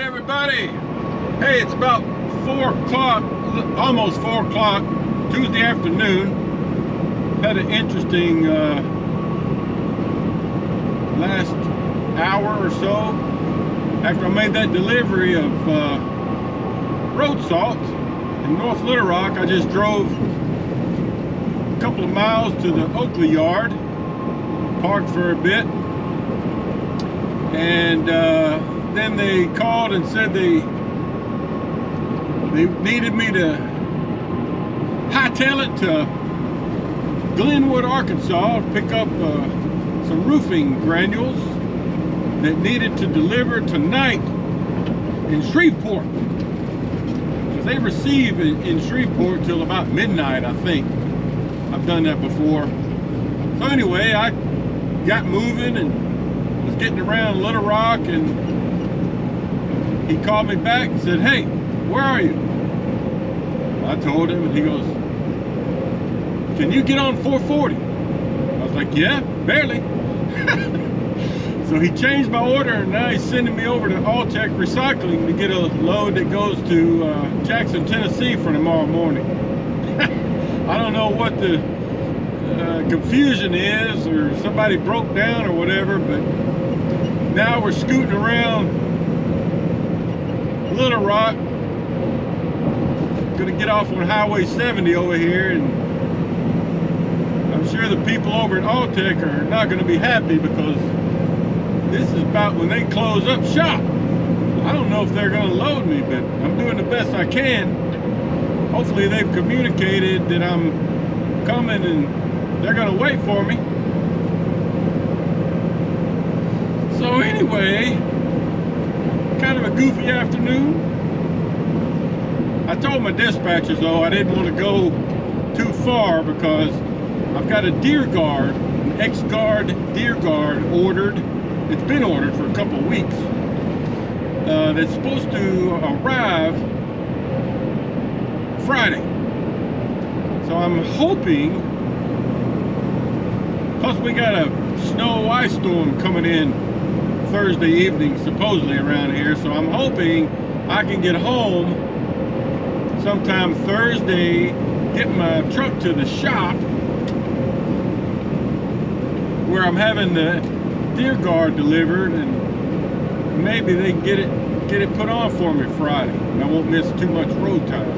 right, everybody. Hey, it's about 4 o'clock, almost 4 o'clock, Tuesday afternoon. Had an interesting last hour or so after I made that delivery of road salt in North Little Rock. I just drove a couple of miles to the Oakley yard, parked for a bit, and then they called and said they needed me to hightail it to Glenwood, Arkansas, to pick up some roofing granules that needed to deliver tonight in Shreveport. Because they receive in Shreveport till about midnight, I think. I've done that before. So anyway, I got moving and was getting around Little Rock, and he called me back and said, "Hey, where are you?" I told him, and he goes, "Can you get on 440? I was like, "Yeah, barely." So he changed my order, and now he's sending me over to Alltech Recycling to get a load that goes to Jackson, Tennessee for tomorrow morning. I don't know what the confusion is, or somebody broke down or whatever, but now we're scooting around Little Rock. Gonna get off on Highway 70 over here, and I'm sure the people over at Alltech are not gonna be happy, because this is about when they close up shop. I don't know if they're gonna load me, but I'm doing the best I can. Hopefully they've communicated that I'm coming and they're gonna wait for me. So anyway, kind of a goofy afternoon. I told my dispatchers though I didn't want to go too far, because I've got a deer guard, an X-Guard deer guard ordered. It's been ordered for a couple of weeks. That's supposed to arrive Friday. So I'm hoping, plus we got a snow ice storm coming in Thursday evening supposedly around here, so I'm hoping I can get home sometime Thursday, get my truck to the shop where I'm having the deer guard delivered, and maybe they can get it put on for me Friday. I won't miss too much road time,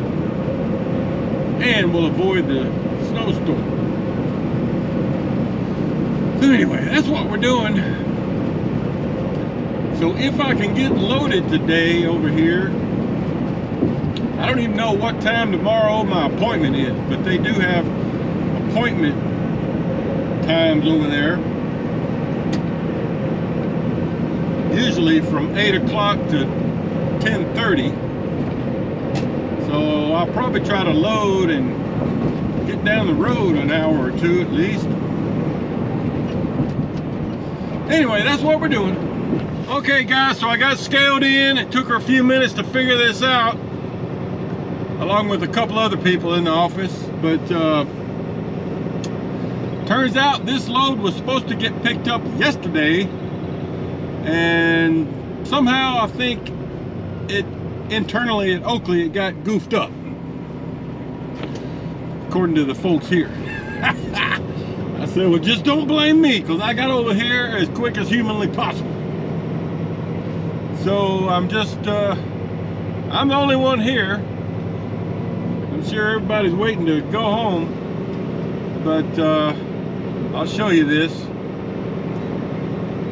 and we'll avoid the snowstorm. So anyway, that's what we're doing. So if I can get loaded today over here, I don't even know what time tomorrow my appointment is, but they do have appointment times over there. Usually from 8 o'clock to 10:30. So I'll probably try to load and get down the road an hour or two at least. Anyway, that's what we're doing. Okay guys, so I got scaled in. It took her a few minutes to figure this out, along with a couple other people in the office, but turns out this load was supposed to get picked up yesterday, and somehow I think it internally at Oakley it got goofed up, according to the folks here. I said, well, just don't blame me, because I got over here as quick as humanly possible. So I'm just I'm the only one here. I'm sure everybody's waiting to go home, but I'll show you this.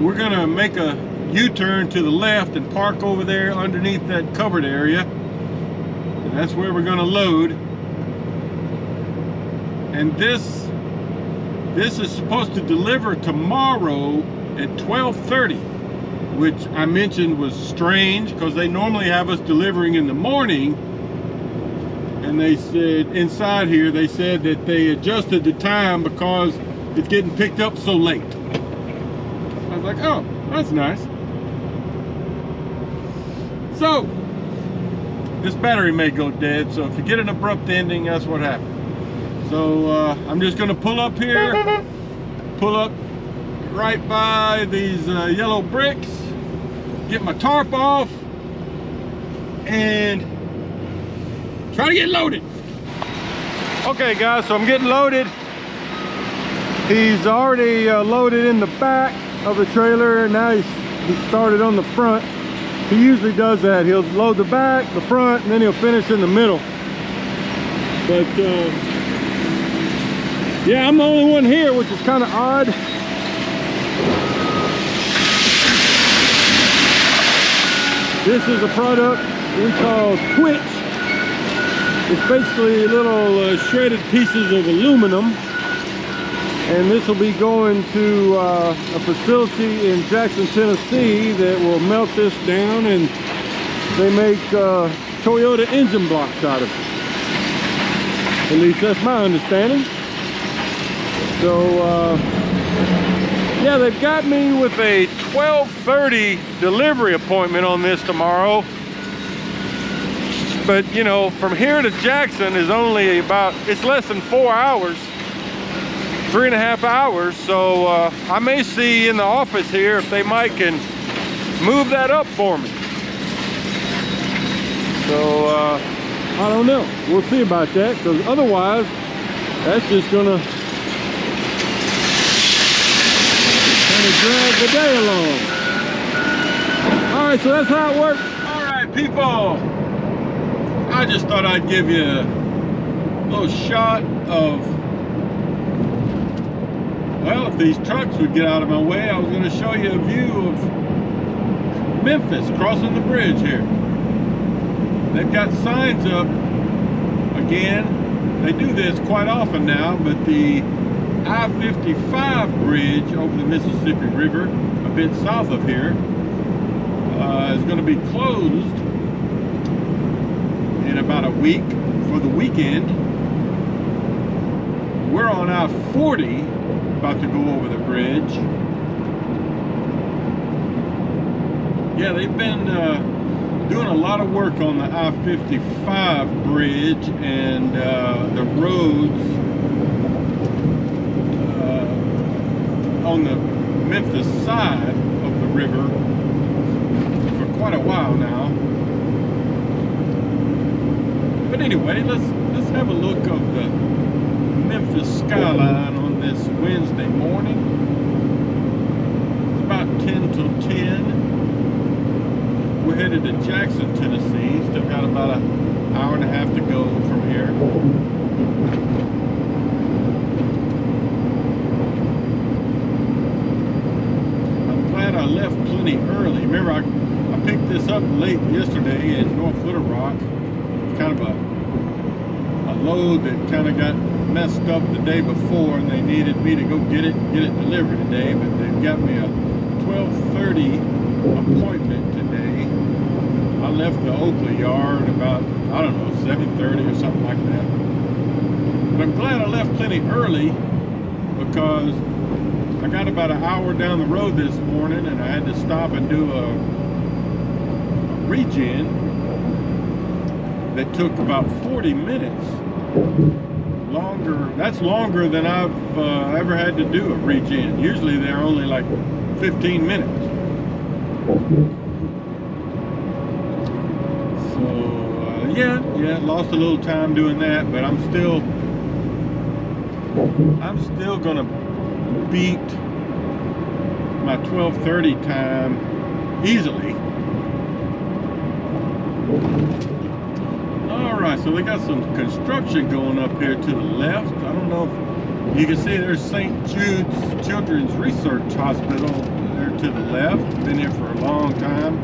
We're gonna make a U-turn to the left and park over there underneath that covered area, and that's where we're gonna load. And this is supposed to deliver tomorrow at 12:30, which I mentioned was strange, because they normally have us delivering in the morning. And they said inside here, they said that they adjusted the time because it's getting picked up so late. I was like, oh, that's nice. So this battery may go dead, so if you get an abrupt ending, that's what happened. So I'm just gonna pull up here, pull up right by these yellow bricks, get my tarp off, and try to get loaded. Okay guys, so I'm getting loaded. He's already loaded in the back of the trailer, and now he started on the front. He usually does that. He'll load the back, the front, and then he'll finish in the middle. But yeah, I'm the only one here, which is kind of odd. This is a product we call Twitch. It's basically little shredded pieces of aluminum, and this will be going to a facility in Jackson, Tennessee that will melt this down, and they make Toyota engine blocks out of it. At least that's my understanding. So yeah, they've got me with a 12:30 delivery appointment on this tomorrow. But you know, from here to Jackson is only about, it's less than 4 hours, 3.5 hours. So I may see in the office here if they might can move that up for me. So I don't know, we'll see about that, because otherwise that's just gonna kind of drag the day along. All right, so that's how it works. All right, people, I just thought I'd give you a little shot of, well, if these trucks would get out of my way, I was going to show you a view of Memphis crossing the bridge here. They've got signs up again. They do this quite often now, but the I-55 bridge over the Mississippi River, a bit south of here, is going to be closed in about a week for the weekend. We're on I-40, about to go over the bridge. Yeah, they've been doing a lot of work on the I-55 bridge and the roads on the Memphis side of the river for quite a while now. But anyway, let's have a look of the Memphis skyline on this Wednesday morning. It's about 10 till 10. We're headed to Jackson, Tennessee. Still got about an hour and a half to go from here. I'm glad I left plenty early. Remember, I picked this up late yesterday in North Little Rock. Kind of a load that kind of got messed up the day before, and they needed me to go get it delivered today, but they've got me a 12:30 appointment today. I left the Oakley yard about, I don't know, 7:30 or something like that. But I'm glad I left plenty early, because I got about an hour down the road this morning, and I had to stop and do a regen that took about 40 minutes. Longer, that's longer than I've ever had to do a regen. Usually they're only like 15 minutes. So yeah, lost a little time doing that, but I'm still gonna beat my 12:30 time easily. Alright, so they got some construction going up here to the left. I don't know if you can see there's St. Jude's Children's Research Hospital there to the left. Been here for a long time.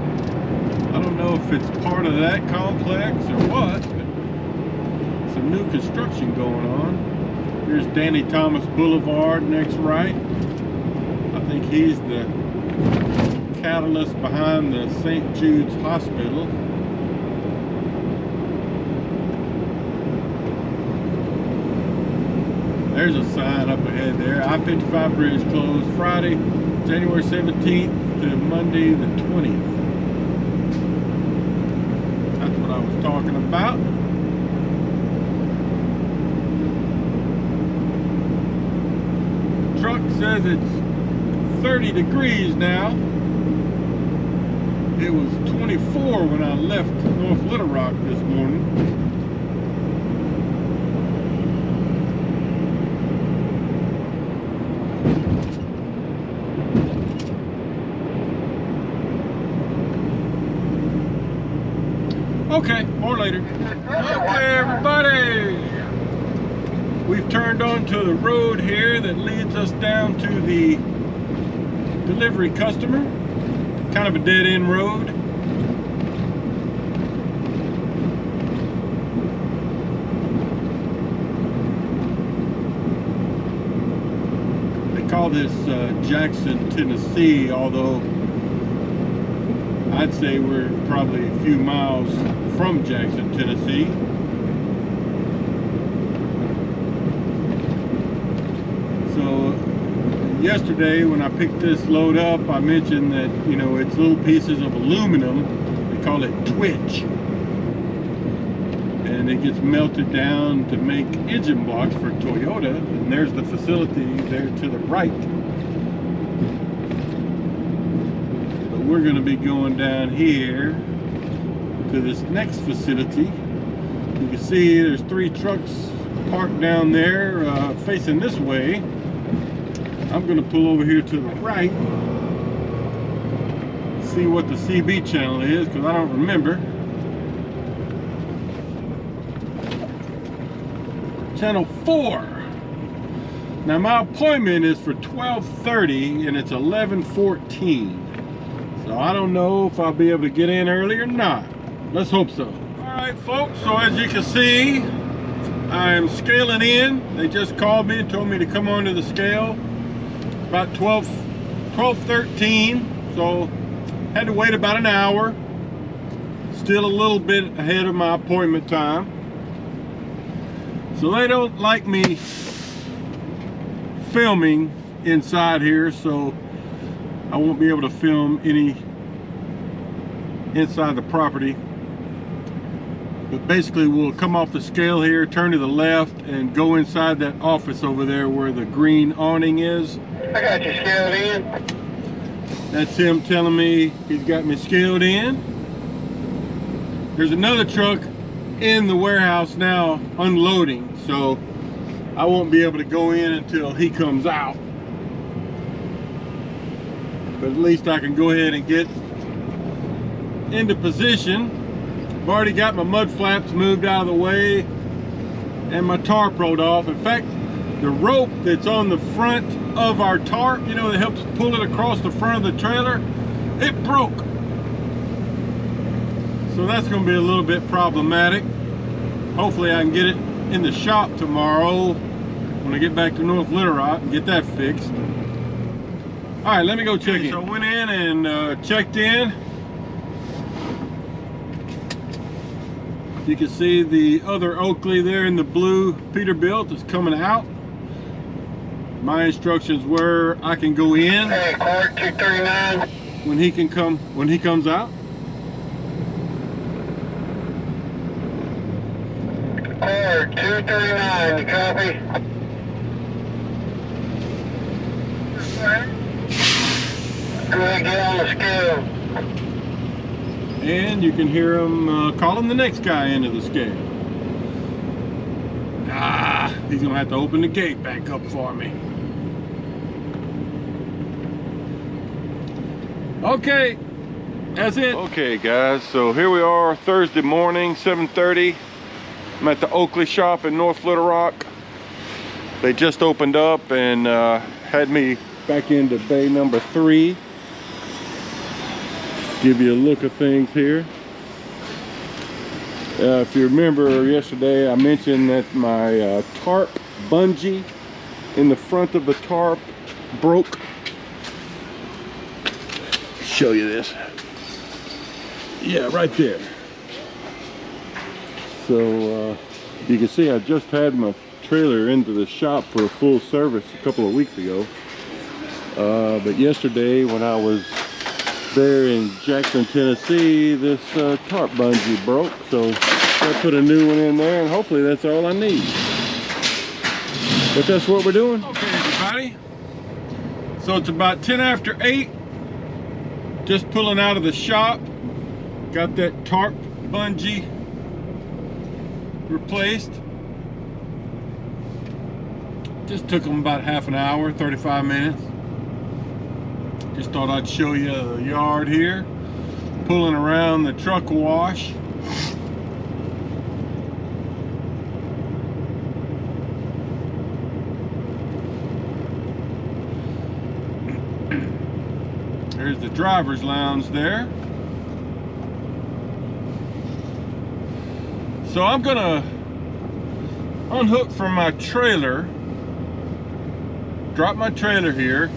I don't know if it's part of that complex or what, but some new construction going on. Here's Danny Thomas Boulevard next right. I think he's the catalyst behind the St. Jude's Hospital. There's a sign up ahead there. I-55 bridge closed Friday, January 17th to Monday the 20th. That's what I was talking about. Truck says it's 30 degrees now. It was 24 when I left North Little Rock this morning. Okay, more later. Okay, everybody. We've turned onto the road here that leads us down to the delivery customer. Kind of a dead-end road. They call this Jackson, Tennessee, although I'd say we're probably a few miles from Jackson, Tennessee. So yesterday when I picked this load up, I mentioned that, you know, it's little pieces of aluminum. They call it twitch. And it gets melted down to make engine blocks for Toyota. And there's the facility there to the right. We're going to be going down here to this next facility. You can see there's 3 trucks parked down there facing this way. I'm going to pull over here to the right, see what the CB channel is, because I don't remember. Channel 4. Now my appointment is for 12:30 and it's 11:14. So I don't know if I'll be able to get in early or not. Let's hope so. All right, folks, so as you can see, I am scaling in. They just called me and told me to come onto the scale about 12:13. So had to wait about an hour. Still a little bit ahead of my appointment time. So they don't like me filming inside here, so I won't be able to film any inside the property. But basically we'll come off the scale here, turn to the left, and go inside that office over there where the green awning is. I got you scaled in. That's him telling me he's got me scaled in. There's another truck in the warehouse now unloading, so I won't be able to go in until he comes out. But at least I can go ahead and get into position. I've already got my mud flaps moved out of the way and my tarp rolled off. In fact, the rope that's on the front of our tarp, you know, that helps pull it across the front of the trailer, it broke. So that's going to be a little bit problematic. Hopefully I can get it in the shop tomorrow when I get back to North Little Rock and get that fixed. All right, let me go check in. So I went in and checked in. You can see the other Oakley there in the blue Peterbilt is coming out. My instructions were I can go in. Hey, Clark 239. When he comes out. Clark 239, you copy? Go ahead, get on the scale. And you can hear him calling the next guy into the scale. He's gonna have to open the gate back up for me. Okay, that's it. Okay guys, so here we are Thursday morning, 7:30. I'm at the Oakley shop in North Little Rock. They just opened up and had me back into bay number 3. Give you a look of things here. If you remember yesterday, I mentioned that my tarp bungee in the front of the tarp broke. Show you this. Yeah, right there. So you can see I just had my trailer into the shop for a full service a couple of weeks ago. But yesterday when I was there in Jackson, Tennessee, this tarp bungee broke, so I put a new one in there, and hopefully that's all I need. But that's what we're doing. Okay, everybody. So it's about 10 after 8. Just pulling out of the shop. Got that tarp bungee replaced. Just took them about half an hour, 35 minutes. Just thought I'd show you the yard here. Pulling around the truck wash. There's the driver's lounge there. So I'm gonna unhook from my trailer, drop my trailer here.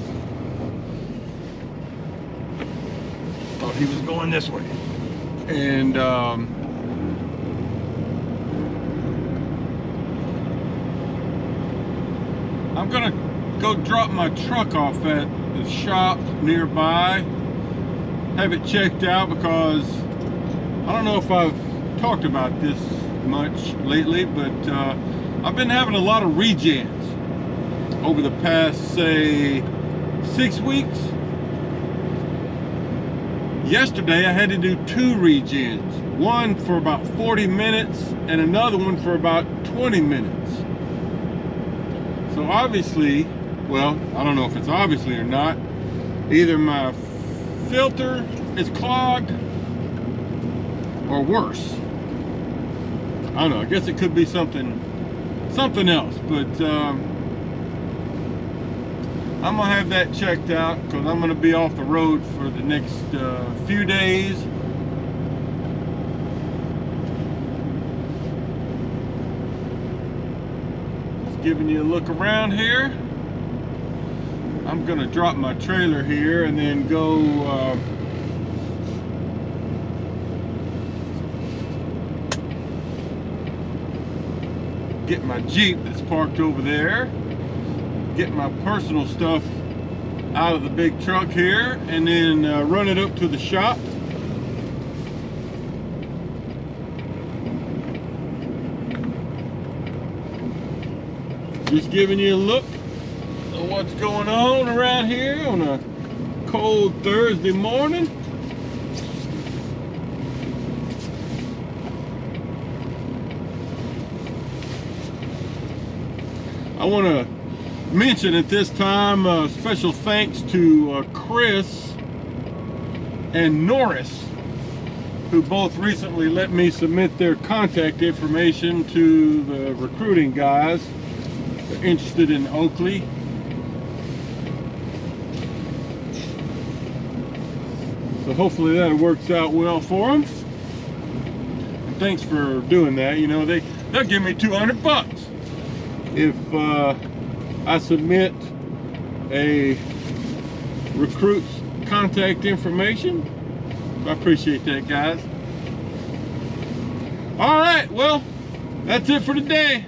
Thought he was going this way. And I'm gonna go drop my truck off at the shop nearby, have it checked out, because I don't know if I've talked about this much lately, but I've been having a lot of regens over the past, say, 6 weeks. Yesterday I had to do 2 regens, one for about 40 minutes and another one for about 20 minutes. So obviously, well, I don't know if it's obviously or not, either my filter is clogged or worse. I don't know, I guess it could be something else, but I'm gonna have that checked out, because I'm gonna be off the road for the next few days. Just giving you a look around here. I'm gonna drop my trailer here and then go get my Jeep that's parked over there, get my personal stuff out of the big truck here, and then run it up to the shop. Just giving you a look at what's going on around here on a cold Thursday morning. I want to mention at this time special thanks to Chris and Norris, who both recently let me submit their contact information to the recruiting guys that are interested in Oakley. So hopefully that works out well for them. And thanks for doing that. You know, they'll give me $200 if I submit a recruit's contact information. I appreciate that, guys. All right, well, that's it for today.